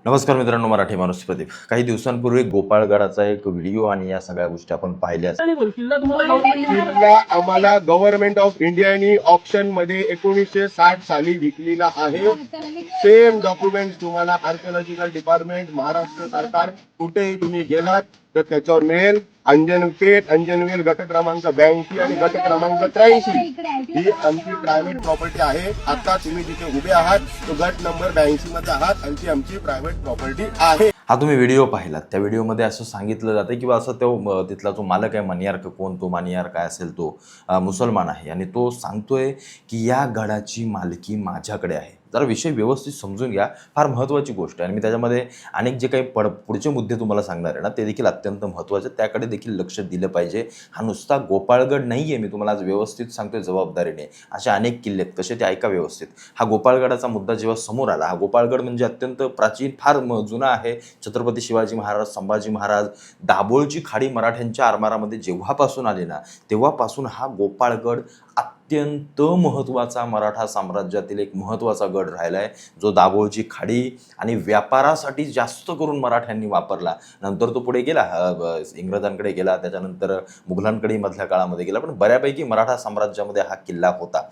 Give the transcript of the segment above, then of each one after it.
नमस्कार मित्रांनो, मराठी माणूस प्रदीप. काही दिवसांपूर्वी गोपाळगडाचा एक व्हिडिओ आणि या सगळ्या गोष्टी आपण पाहिल्या. किल्ला आम्हाला गव्हर्नमेंट ऑफ इंडियानी ऑप्शन मध्ये 1960 साली विकलेला आहे. सेम डॉक्युमेंट तुम्हाला आर्किओलॉजिकल डिपार्टमेंट, महाराष्ट्र सरकार कुठेही तुम्ही गेलात तर त्याच्यावर मिळेल. अंजनवेल गट क्रमांक 82 आणि गट क्रमांक 83 ही आमची प्रायव्हेट प्रॉपर्टी आहे. आता तुम्ही जिथे उभे आहात तो गट नंबर 82 मध्ये आहात आणि ती आमची प्रायव्हेट प्रॉपर्टी आहे. हा तुम्ही व्हिडिओ पाहिलात. त्या व्हिडिओमध्ये असं सांगितलं जातं किंवा असं तो तिथला जो मालक आहे, मनियार का कोण, तो मनियार काय असेल तो मुसलमान आहे आणि तो सांगतोय की या गडाची मालकी माझ्याकडे आहे. जरा विषय व्यवस्थित समजून घ्या, फार महत्त्वाची गोष्ट आहे आणि मी त्याच्यामध्ये अनेक जे काही पुढचे मुद्दे तुम्हाला सांगणार आहे ना, ते देखील अत्यंत महत्त्वाचे, त्याकडे देखील लक्ष दिलं पाहिजे. हा नुसता गोपाळगड नाही आहे, मी तुम्हाला आज व्यवस्थित सांगतोय जबाबदारीने. असे अनेक किल्ले आहेत, कसे ते ऐका व्यवस्थित. हा गोपाळगडाचा मुद्दा जेव्हा समोर आला, हा गोपाळगड म्हणजे अत्यंत प्राचीन, फार जुना आहे. छत्रपती शिवाजी महाराज, संभाजी महाराज, दाभोळची खाडी मराठ्यांच्या आरमारामध्ये जेव्हापासून आली ना, तेव्हापासून हा गोपाळगड अत्यंत महत्त्वाचा मराठा साम्राज्यातील एक महत्त्वाचा गड राहिला आहे, जो दाभोळची खाडी आणि व्यापारासाठी जास्त करून मराठ्यांनी वापरला. नंतर तो पुढे गेला, इंग्रजांकडे गेला, त्याच्यानंतर मुघलांकडे मधल्या काळामध्ये गेला, पण बऱ्यापैकी मराठा साम्राज्यामध्ये हा किल्ला होता.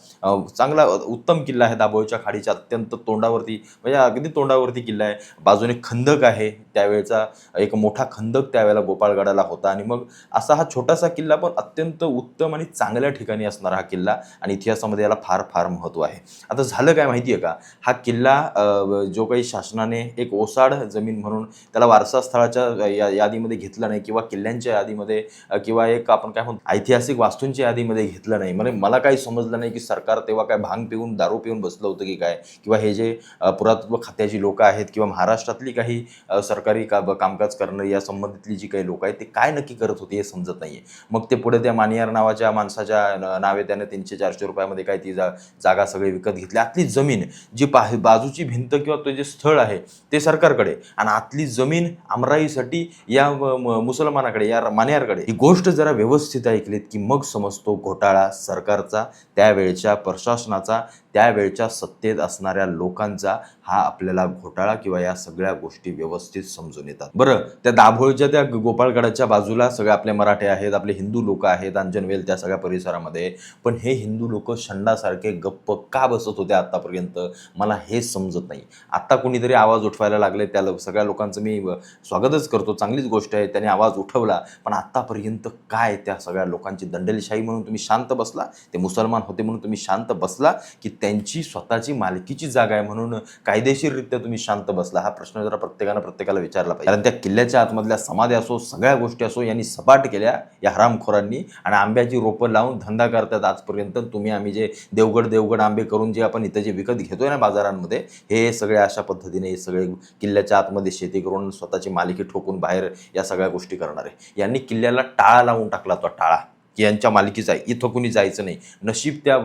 चांगला उत्तम किल्ला आहे. दाभोळच्या खाडीच्या अत्यंत तोंडावरती, म्हणजे अगदी तोंडावरती किल्ला आहे. बाजूने खंदक आहे, त्यावेळेचा एक मोठा खंदक त्यावेळेला गोपाळगडाला होता. आणि मग असा हा छोटासा किल्ला, पण अत्यंत उत्तम आणि चांगल्या ठिकाणी असणारा हा किल्ला, आणि इतिहासामध्ये याला फार फार महत्त्व आहे. आता झालं काय माहिती आहे का, हा किल्ला जो काही शासनाने एक ओसाड जमीन म्हणून त्याला वारसा स्थळाच्या यादीमध्ये घेतलं नाही, किंवा किल्ल्यांच्या यादीमध्ये, किंवा एक आपण काय म्हणतो ऐतिहासिक वास्तूंच्या यादीमध्ये घेतलं नाही. म्हणजे मला काही समजलं नाही की सरकार तेव्हा काय भांग पिऊन, दारू पिऊन बसलं होतं की काय, किंवा हे जे पुरातत्व खात्याची लोक आहेत किंवा महाराष्ट्रातली काही सरकारी कामकाज करणं या संबंधितली जी काही लोक आहेत, ते काय नक्की करत होते हे समजत नाहीये. मग ते पुढे त्या मानियार नावाच्या माणसाच्या नावे त्याने 300-400 रुपयामध्ये काय ती जागा सगळी विकत घेतली. आतली जमीन जी बाजूची भिंत किंवा ते जे स्थळ आहे ते सरकारकडे, आणि आतली जमीन आमराईसाठी या मुसलमानाकडे, या मानियारकडे. ही गोष्ट जरा व्यवस्थित ऐकलीत की मग समजतो घोटाळा सरकारचा, त्यावेळच्या प्रशासनाचा, त्यावेळच्या सत्तेत असणाऱ्या लोकांचा. हा आपल्याला घोटाळा किंवा या सगळ्या गोष्टी व्यवस्थित समजून येतात. बरं, त्या दाभोळच्या त्या गोपाळगडाच्या बाजूला सगळे आपले मराठे आहेत, आपले हिंदू लोक आहेत, अंजनवेल त्या सगळ्या परिसरामध्ये. पण हे हिंदू लोक शंडासारखे गप्प का बसत होते आतापर्यंत, मला हे समजत नाही. आता कोणीतरी आवाज उठवायला लागले, त्या सगळ्या लोकांचं मी स्वागतच करतो, चांगलीच गोष्ट आहे, त्याने आवाज उठवला. पण आतापर्यंत काय त्या सगळ्या लोकांची दंडेलशाही म्हणून तुम्ही शांत बसला, ते मुसलमान होते म्हणून तुम्ही शांत बसला, की त्यांची स्वतःची मालकीची जागा आहे म्हणून कायदेशीररित्या तुम्ही शांत बसला? हा प्रश्न जरा प्रत्येकाला विचारला पाहिजे. कारण त्या किल्ल्याच्या आतमधल्या समाध्या असो, सगळ्या गोष्टी असो, यांनी सपाट केल्या या हरामखोरांनी, आणि आंब्याची रोपं लावून धंदा करतात आजपर्यंत. तुम्ही आम्ही जे देवगड आंबे करून जे आपण इथं जे विकत घेतोय ना बाजारांमध्ये, हे सगळे अशा पद्धतीने, हे सगळे किल्ल्याच्या आतमध्ये शेती करून स्वतःची मालकी ठोकून बाहेर या सगळ्या गोष्टी करणार आहे. यांनी किल्ल्याला टाळा लावून टाकला, तो टाळा की यांच्या मालकीचा आहे, इथं कुणी जायचं नाही. नशीब त्या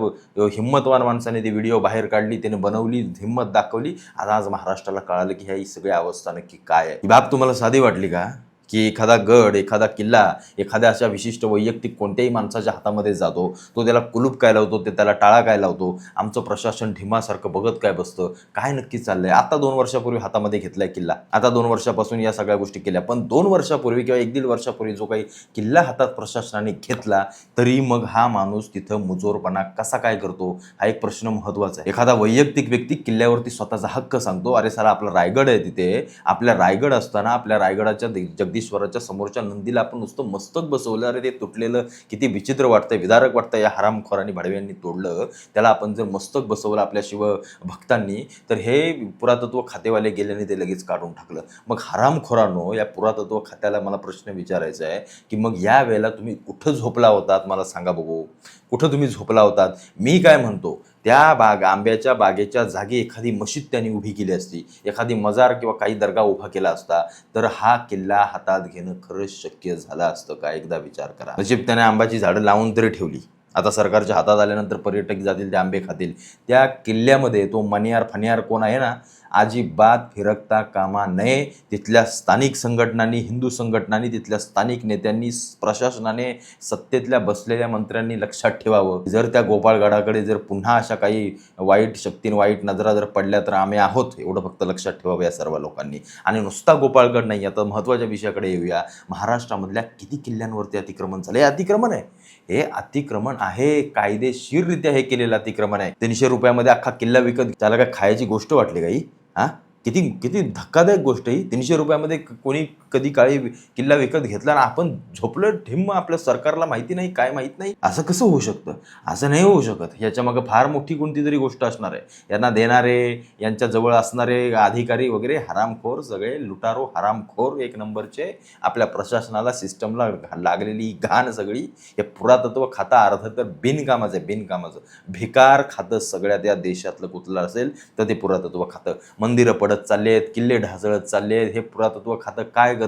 हिम्मतवान माणसाने ती व्हिडिओ बाहेर काढली, त्याने बनवली, हिम्मत दाखवली. आज महाराष्ट्राला कळालं की ह्या ही सगळी अवस्था नक्की काय आहे. ही बाब तुम्हाला साधी वाटली का, की एखादा गड, एखादा किल्ला, एखाद्या अशा विशिष्ट वैयक्तिक कोणत्याही माणसाच्या हातामध्ये जातो, तो त्याला कुलूप काय लावतो, ते त्याला टाळा काय लावतो, आमचं प्रशासन ढिमासारखं बघत काय बसतं, काय नक्की चाललंय? आता 2 वर्षापूर्वी हातामध्ये घेतलाय किल्ला, आता 2 वर्षापासून या सगळ्या गोष्टी केल्या, पण 2 वर्षापूर्वी किंवा 1-1.5 वर्षापूर्वी जो काही किल्ला हातात प्रशासनाने घेतला, तरी मग हा माणूस तिथं मुजोरपणा कसा काय करतो, हा एक प्रश्न महत्त्वाचा आहे. एखादा वैयक्तिक व्यक्ती किल्ल्यावरती स्वतःचा हक्क सांगतो, अरे साला आपला रायगड आहे तिथे, आपल्या रायगड असताना आपल्या रायगडाच्या जगदीश्वराच्या समोरच्या नंदीला आपण नुसतं मस्तक बसवलं, अरे ते तुटलेलं किती विचित्र वाटतंय, विदारक वाटतंय. या हरामखोरांनी, भाडव्यांनी तोडलं त्याला. आपण जर मस्तक बसवलं आपल्या शिवभक्तांनी, तर हे पुरातत्व खातेवाले गेल्याने ते लगेच काढून टाकलं. मग हरामखोरांनो, या पुरातत्व खात्याला मला प्रश्न विचारायचा आहे की मग या वेळेला तुम्ही कुठं झोपला होतात, मला सांगा बघू, कुठं तुम्ही झोपला होतात? मी काय म्हणतो, त्या आंब्याच्या बागेच्या जागी एखादी मशीद त्यांनी उभी केली असती, एखादी मजार किंवा काही दर्गा उभा केला असता, तर हा किल्ला हातात घेणं खरंच शक्य झालं असतं का? एकदा विचार करा. नशीब त्याने आंब्याची झाडं लावून तरी ठेवली. आता सरकारच्या हातात आल्यानंतर पर्यटक जातील, ते आंबे खातील. त्या किल्ल्यामध्ये तो मनियार फनियार कोण आहे ना, अजिबात फिरकता कामा नये. तिथल्या स्थानिक संघटनांनी, हिंदू संघटनांनी, तिथल्या स्थानिक नेत्यांनी, प्रशासनाने, सत्तेतल्या बसलेल्या मंत्र्यांनी लक्षात ठेवावं. जर त्या गोपाळगडाकडे जर पुन्हा अशा काही वाईट शक्तींनी वाईट नजरा जर पडल्या तर आम्ही आहोत, एवढं फक्त लक्षात ठेवावं या सर्व लोकांनी. आणि नुसता गोपाळगड नाही, आता महत्त्वाच्या विषयाकडे येऊया. महाराष्ट्रामधल्या किती किल्ल्यांवरती अतिक्रमण झालं? हे अतिक्रमण आहे, हे अतिक्रमण आहे, कायदेशीररित्या हे केलेलं अतिक्रमण आहे. 300 रुपयामध्ये अख्खा किल्ला विकत, त्याला काय खायची गोष्ट वाटली का ही? हां, किती किती धक्कादायक गोष्ट ही. 300 रुपयामध्ये कोणी कधी काळी किल्ला विकत घेतला आणि आपण झोपलं ठिम्म, आपल्या सरकारला माहिती नाही, काय माहीत नाही. असं कसं होऊ शकतं? असं नाही होऊ शकत. याच्यामागं फार मोठी कोणती तरी गोष्ट असणार आहे. यांना देणारे, यांच्या जवळ असणारे अधिकारी वगैरे हरामखोर, सगळे लुटारो हरामखोर एक नंबरचे. आपल्या प्रशासनाला, सिस्टमला लागलेली घाण सगळी. हे पुरातत्व खातं अर्ध तर बिनकामाचं आहे, बिनकामाचं. भिकार खातं सगळ्यात या देशातलं कुठलं असेल तर ते पुरातत्व खातं. मंदिरं पडत चालले आहेत, किल्ले ढासळत चालले आहेत. हे पुरातत्व खातं काय करतं?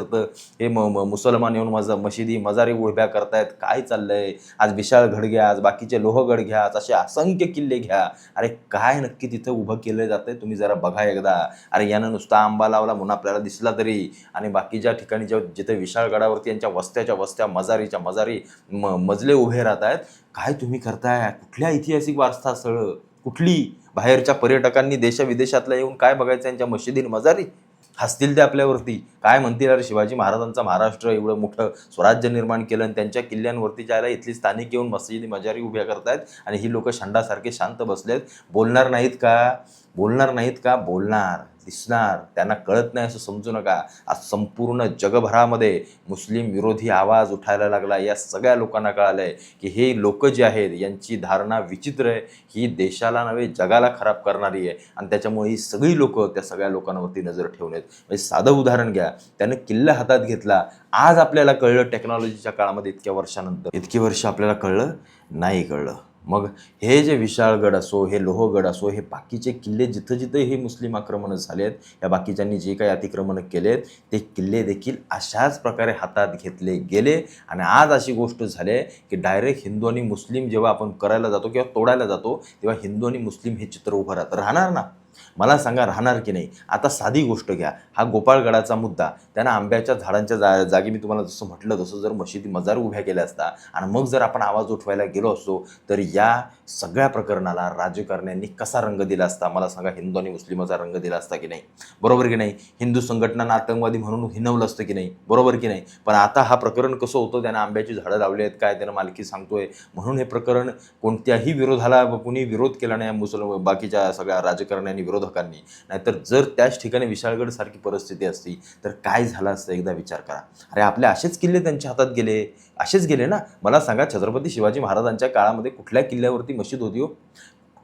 हे मुसलमान येऊन मशिदी मजारी उभ्या करतायत. काय चाललंय? आज विशाळगड घ्या, आज बाकीचे लोहगड घ्या, आज असे असंख्य किल्ले घ्या. अरे काय नक्की तिथं उभं केलं जातंय तुम्ही जरा बघा एकदा. अरे यानं नुसता आंबा लावला म्हणून आपल्याला दिसला तरी, आणि बाकीच्या ठिकाणी जिथे विशाळगडावरती यांच्या वस्त्याच्या वस्त्या, मजारीच्या मजारी मजले उभे राहत आहेत. काय तुम्ही करताय? कुठल्या ऐतिहासिक वारसा स्थळं? कुठली? बाहेरच्या पर्यटकांनी देशाविदेशातला येऊन काय बघायचं यांच्या मशिदीन मजारी? हसतील ते आपल्यावरती. काय म्हणतील? अरे शिवाजी महाराजांचा महाराष्ट्र एवढं मोठं स्वराज्य निर्माण केलं आणि त्यांच्या किल्ल्यांवरती ज्याला इथली स्थानिक येऊन मशिदी मजारी उभ्या करतायत आणि ही लोक शंडासारखे शांत बसलेत. बोलणार नाहीत का? बोलणार नाहीत का? बोलणार, दिसणार. त्यांना कळत नाही असं समजू नका. आज संपूर्ण जगभरामध्ये मुस्लिम विरोधी आवाज उठायला लागला. या सगळ्या लोकांना कळालं आहे की हे लोक जे आहेत यांची धारणा विचित्र आहे, ही देशाला नव्हे जगाला खराब करणारी आहे. आणि त्याच्यामुळे ही सगळी लोक त्या सगळ्या लोकांवरती नजर ठेवून आहेत. म्हणजे साधं उदाहरण घ्या, त्यानं किल्ला हातात घेतला. आज आपल्याला कळलं टेक्नॉलॉजीच्या काळामध्ये, इतक्या वर्षानंतर, इतकी वर्ष आपल्याला कळलं नाही कळलं. मग हे जे विशाळगड असो, हे लोहगड असो, हे बाकीचे किल्ले जिथं जिथं हे मुस्लिम आक्रमणं झाले आहेत, या बाकीच्यांनी जे काही अतिक्रमणं केले आहेत, ते किल्ले देखील अशाच प्रकारे हातात घेतले गेले. आणि आज अशी गोष्ट झाली आहे की डायरेक्ट हिंदू आणि मुस्लिम जेव्हा आपण करायला जातो किंवा तोडायला जातो, तेव्हा हिंदू आणि मुस्लिम हे चित्र उभं राहणार ना? मला सांगा, राहणार की नाही? आता साधी गोष्ट घ्या, हा गोपाळगडाचा मुद्दा. त्यानं आंब्याच्या झाडांच्या जागी मी तुम्हाला जसं म्हटलं तसं जर मशिदी मजार उभ्या केल्या असता आणि मग जर आपण आवाज उठवायला गेलो असतो तर या सगळ्या प्रकरणाला राजकारण्यांनी कसा रंग दिला असता? मला सांगा, हिंदू आणि मुस्लिमाचा रंग दिला असता की नाही? बरोबर की नाही? हिंदू संघटनांना आतंकवादी म्हणून हिनवलं असतं की नाही? बरोबर की नाही? पण आता हा प्रकरण कसं होतं? त्यानं आंब्याची झाडं लावली आहेत, काय त्यानं मालकी सांगतोय म्हणून हे प्रकरण कोणत्याही विरोधाला कुणी विरोध केला नाही, बाकीच्या सगळ्या राजकारण्यांनी, विरोधकांनी. नाहीतर जर त्याच ठिकाणी विशाळगड सारखी परिस्थिती असती तर काय झालं असतं? एकदा विचार करा. अरे आपले असेच किल्ले त्यांच्या हातात गेले, असेच गेले ना. मला सांगा, छत्रपती शिवाजी महाराजांच्या काळामध्ये कुठल्या किल्ल्यावरती मशीद होती हो?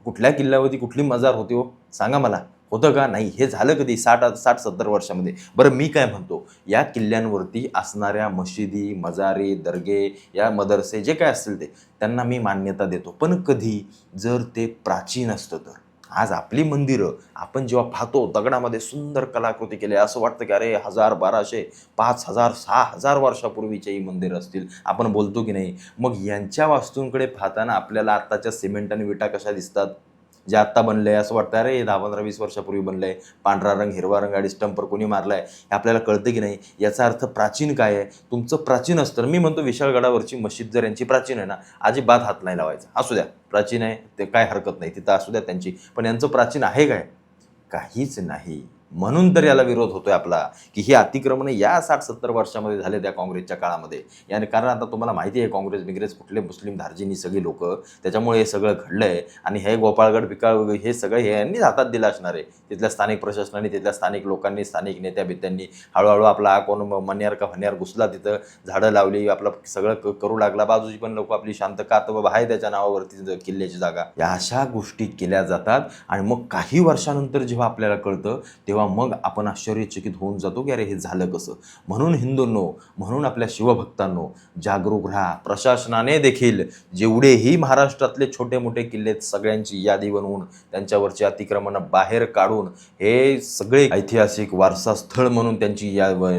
कुठल्या किल्ल्यावरती कुठली मजार होती हो? सांगा मला. होतं का? नाही. हे झालं कधी? 60-70 वर्षामध्ये. बरं मी काय म्हणतो, या किल्ल्यांवरती असणाऱ्या मशिदी, मजारी, दर्गे, या मदरसे जे काय असतील ते, त्यांना मी मान्यता देतो. पण कधी जर ते प्राचीन असतं तर. आज आपली मंदिरं आपण जेव्हा पाहतो, दगडामध्ये सुंदर कलाकृती केली, असं वाटतं की अरे 1000, 1200, 5000, 6000 वर्षापूर्वीची ही मंदिरं असतील. आपण बोलतो की नाही? मग यांच्या वास्तूंकडे पाहताना आपल्याला आत्ताच्या सिमेंट आणि विटा कशा दिसतात? जे आत्ता बनले, असं वाटतं अरे 10, 15, 20 वर्षापूर्वी बनलंय. पांढरा रंग, हिरवा रंग आणि स्टंपर कोणी मारलाय हे आपल्याला कळतं की नाही? याचा अर्थ प्राचीन काय आहे? तुमचं प्राचीन असतं. मी म्हणतो विशाळगडावरची मशीद जर यांची प्राचीन आहे ना, अजिबात हात नाही लावायचा. असू द्या, प्राचीन आहे ते काय हरकत नाही, तिथं असू द्या त्यांची. पण यांचं प्राचीन आहे काय? काहीच नाही. म्हणून तर याला विरोध होतोय आपला की ही अतिक्रमणं या 60-70 वर्षामध्ये झाले त्या काँग्रेसच्या काळामध्ये. याने कारण आता तुम्हाला माहिती आहे काँग्रेस कुठले मुस्लिम धार्जिनी सगळी लोक, त्याच्यामुळे हे सगळं घडलंय. आणि हे गोपाळगड पिकाळ हे सगळं हे यांनी हातात दिलं असणार आहे. तिथल्या स्थानिक प्रशासनाने, तिथल्या स्थानिक लोकांनी, स्थानिक नेत्या बित्यांनी हळूहळू आपला कोण मन्यार का फन्यार घुसला तिथं, झाडं लावली, आपलं सगळं करू लागला. बाजूची पण लोक आपली शांत का तर आहे त्याच्या नावावरती किल्ल्याची जागा. या अशा गोष्टी केल्या जातात. आणि मग काही वर्षानंतर जेव्हा आपल्याला कळतं तेव्हा तेव्हा मग आपण आश्चर्यचकित होऊन जातो की अरे हे झालं कसं. म्हणून हिंदूंनो, म्हणून आपल्या शिवभक्तांनो, जागरूक राहा. प्रशासनाने देखील जेवढेही महाराष्ट्रातले छोटे मोठे किल्ले आहेत सगळ्यांची यादी बनवून त्यांच्यावरची अतिक्रमणं बाहेर काढून हे सगळे ऐतिहासिक वारसा स्थळ म्हणून त्यांची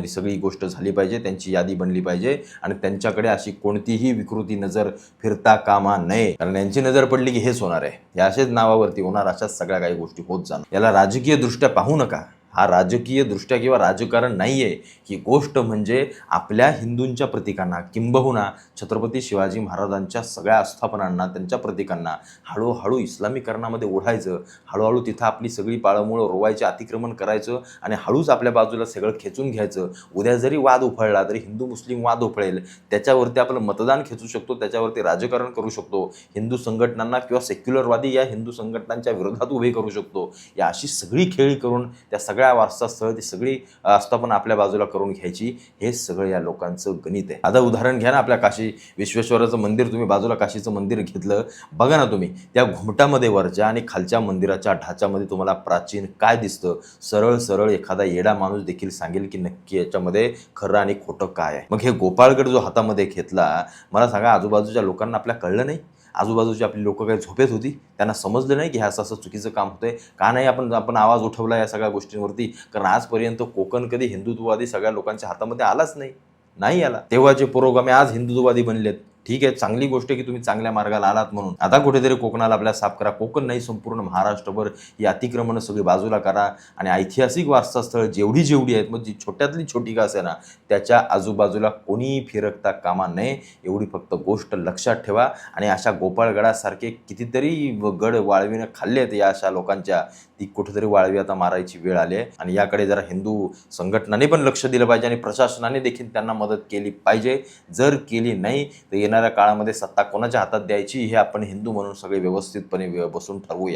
सगळी गोष्ट झाली पाहिजे, त्यांची यादी बनली पाहिजे आणि त्यांच्याकडे अशी कोणतीही विकृती नजर फिरता कामा नये. कारण यांची नजर पडली की हेच होणार आहे, या अशाच नावावरती होणार, अशाच सगळ्या काही गोष्टी होत जाणार. याला राजकीय दृष्ट्या पाहू नका. हा राजकीय दृष्ट्या किंवा राजकारण नाही आहे. ही गोष्ट म्हणजे आपल्या हिंदूंच्या प्रतीकांना, किंबहुना छत्रपती शिवाजी महाराजांच्या सगळ्या आस्थापनांना, त्यांच्या प्रतीकांना हळूहळू इस्लामीकरणामध्ये ओढायचं, हळूहळू तिथं आपली सगळी पाळंमुळं रोवायचे, अतिक्रमण करायचं आणि हळूच आपल्या बाजूला सगळं खेचून घ्यायचं. उद्या जरी वाद उफळला तरी हिंदू मुस्लिम वाद उफळेल, त्याच्यावरती आपलं मतदान खेचू शकतो, त्याच्यावरती राजकारण करू शकतो, हिंदू संघटनांना किंवा सेक्युलरवादी या हिंदू संघटनांच्या विरोधात उभे करू शकतो. या अशी सगळी खेळी करून त्या सगळ्या वारसास्थळ, ती सगळी आस्थापना आपल्या बाजूला करून घ्यायची, हे सगळं या लोकांचं गणित आहे. आता उदाहरण घ्या ना, आपल्या काशी विश्वेश्वराचं मंदिर, तुम्ही बाजूला काशीचं मंदिर घेतलं, बघा ना तुम्ही त्या घुमटामध्ये वरच्या आणि खालच्या मंदिराच्या ढाच्यामध्ये तुम्हाला प्राचीन काय दिसतं? सरळ सरळ एखादा येडा माणूस देखील सांगेल की नक्की याच्यामध्ये खरं आणि खोटं काय आहे. मग हे गोपाळगड जो हातामध्ये घेतला, मला सांगा आजूबाजूच्या लोकांना आपल्या कळलं नाही? आजूबाजूची आपली लोकं काही झोपेत होती? त्यांना समजलं नाही की हे असं चुकीचं काम होतंय? का नाही आपण आवाज उठवला या सगळ्या गोष्टींवरती? कारण आजपर्यंत कोकण कधी हिंदुत्ववादी सगळ्या लोकांच्या हातामध्ये आलाच नाही आला. तेव्हाचे पुरोगामी आज हिंदुत्ववादी बनलेत. ठीक आहे, चांगली गोष्ट आहे की तुम्ही चांगल्या मार्गाला आलात म्हणून. आता कुठेतरी कोकणाला आपल्या साफ करा. कोकण नाही, संपूर्ण महाराष्ट्रभर ही अतिक्रमणं सगळी बाजूला करा आणि ऐतिहासिक वारसास्थळ जेवढी आहेत, मग जी छोट्यातली छोटी का असेना, त्याच्या आजूबाजूला कोणीही फिरकता कामा नये, एवढी फक्त गोष्ट लक्षात ठेवा. आणि अशा गोपाळगडासारखे कितीतरी गड वाळवीनं खाल्ले आहेत या अशा लोकांच्या, ती कुठेतरी वाळवी आता मारायची वेळ आली आहे. आणि याकडे जरा हिंदू संघटनाने पण लक्ष दिलं पाहिजे आणि प्रशासनाने देखील त्यांना मदत केली पाहिजे. जर केली नाही तर येणाऱ्या काळामध्ये सत्ता कोणाच्या हातात द्यायची हे आपण हिंदू म्हणून सगळे व्यवस्थितपणे बसून ठरवूया.